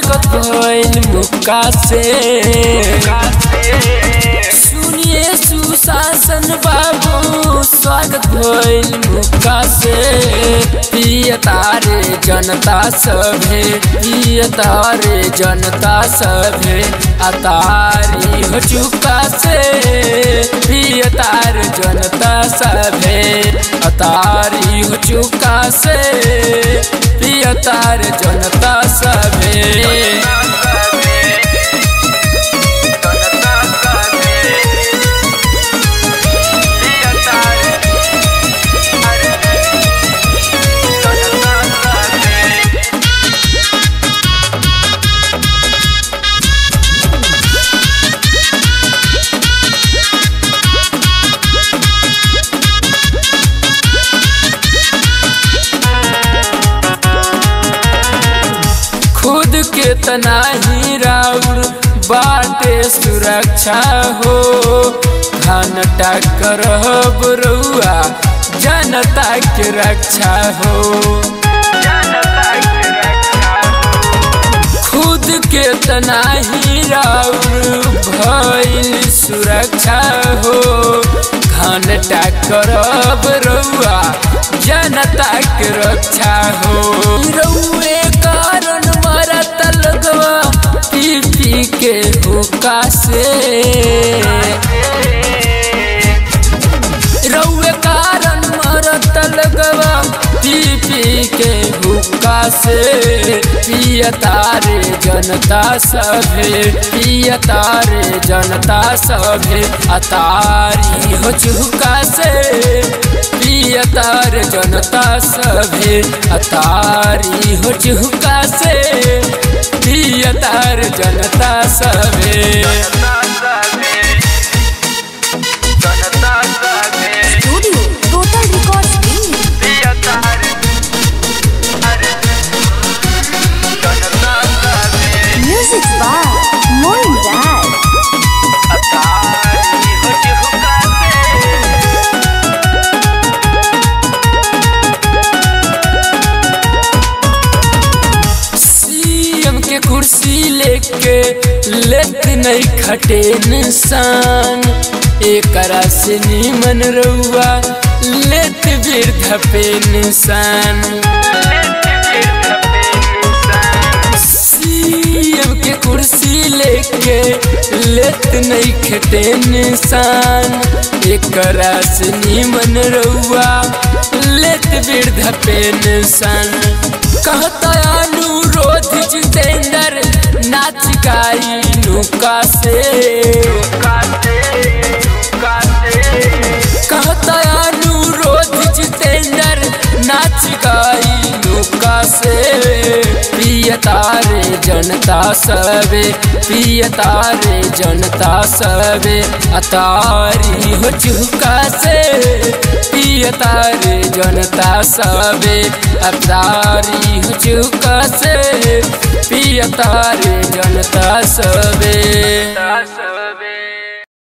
स्वागत भइल मुक्का से। सुनिए सुशासन बाबू स्वागत भइल मुक्का से। पियतारे जनता सभे पियतारे जनता सभे अतारी हो चुका से। पियतार जनता सभे अतारी हो चुका से। पियतार जनता सभे खुद के तना ही राउर बाटे सुरक्षा हो। घंटा करब रउआ जनता के रक्षा हो। खुद के तना ही राउर भइल सुरक्षा हो। घंटा करब रउआ जनता के रक्षा हो। रउए कारण मरत लगवा पी पी के हुक्का से। रउए कारण मरत लगवा पी पी के हुक्का से। पियतारे जनता सभे पियतारे जनता सभे अतारी हो चुका से। पियतार जनता सभे अतारी हो चुका से। पियतार जनता सभे Music by Moin Dad. CM के कुर्सी लेके लेत नहीं खटे इंसान। एकरा से नीमन रउआ लेत वृद्ध पे निशान। सीएम के कुर्सी लेके लेत नहीं खटे निशान। एकरा से नीमन रउआ लेत वृद्ध पे निशान। कहता अनुरोध जितेंद्र नाच गाई नुका से। कहता अनुरोध जितेंद्र नाच गाई नुका से। पियतारे जनता सभे पियतारे जनता सभे अतारी हो चुका से। पियतारे जनता सभे अतारी हो चुका से। पियतारे जनता सभे